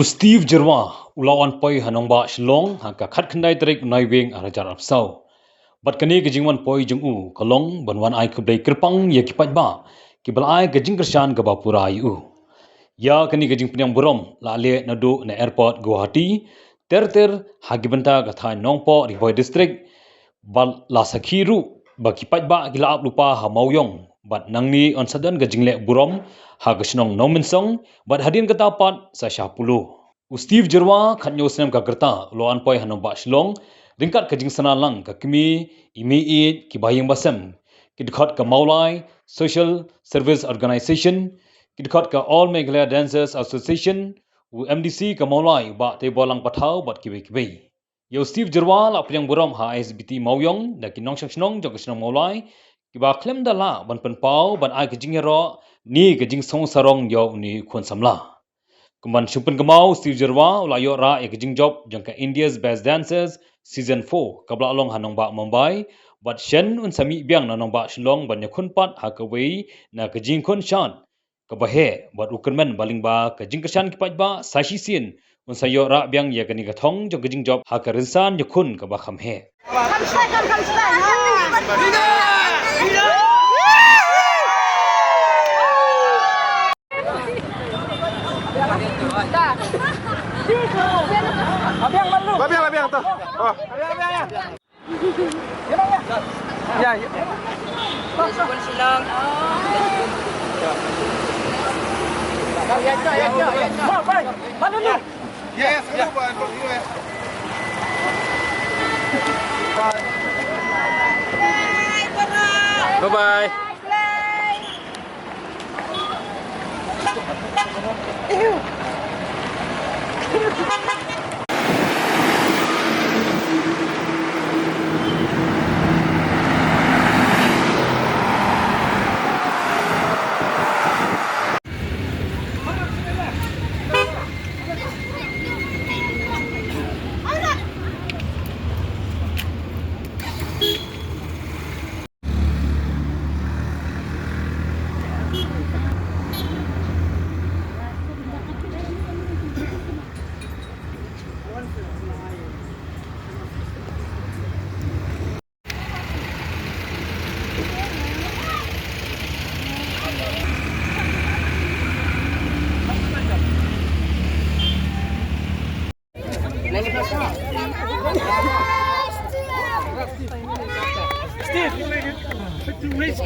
Steve Jerwa ulawan poi hanongba Shillong haka khat khandai tarik naiwing arajar apsau. Bat kani ke jingwan poi jungu kalong banwan ai kublai kirpang ye kipat ba kibal ai ke jing kershan ke bapura yu. Ya kani ke jing Pdiang Burom la le nadu na airport Guwahati ter hagi benta ka thai nongpo Rihoi district bal la sakhiru ba kipat ba gila ap lupa ha mauyong bat nangni on sadan ke jingle Burom ha gesnongnominsong bat hadin kata pat sa syapulu. Steve Jerwa khanyo snem ka kerta loan poi hanong ba Shillong Ryngkat ke jing sana lang ka kimi imi it ki bayang basem ki dikhat ka maulai social service organization ki dikhat ka all Meghalaya dancers association u MDC ka maulai ba te bolang pathau bat kibe yo Steve Jerwa la Pdiang Burom ha SBT mauyong da ki nong shnong jog shnong maulai ki ba klem da la ban pen pau ban ai ke jing ro ni ke jing song sarong yo ni khon samla Kuman Shumpen Kamau, Steve Jerwa, Ulayo Ra, Ekajing Job, Jangka India's Best Dancers, Season 4, Kabla Along Hanong Ba Mumbai, Bat Shen Un Sami Biang Nanong Ba Shillong, Ban Yakun Pat, Hakaway, Na Kajing Kun Shan, Kabahe, Bat Ukermen, Baling Ba, Kajing Kashan Kipat Ba, Sashi Sin, Un Sayo Ra Biang Yakani Katong, Jangkajing Job, Hakarinsan, Yakun, Kabakam He. Abang tu. Oh. Abang ya. Ya. Ya. Pun silang. Ya. Mana ni? Ya, sekarang buat kau ni. Bye bye.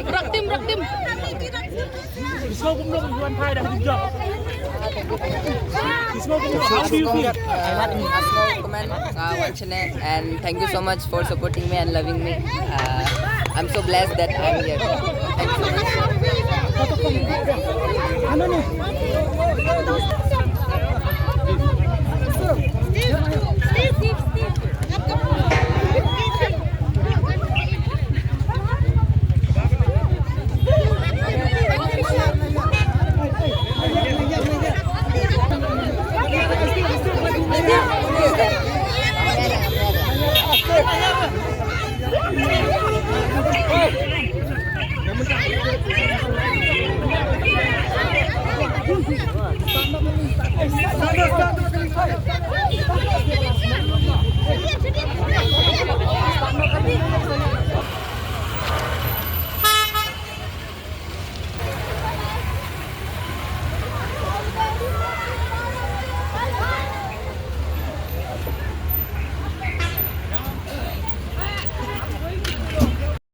Raktim. Semua belum tuan Pai dah kerja. Semua belum. How do you feel? Watching it, and thank you so much for supporting me and loving me. I'm so blessed that I'm here. Thank you so much.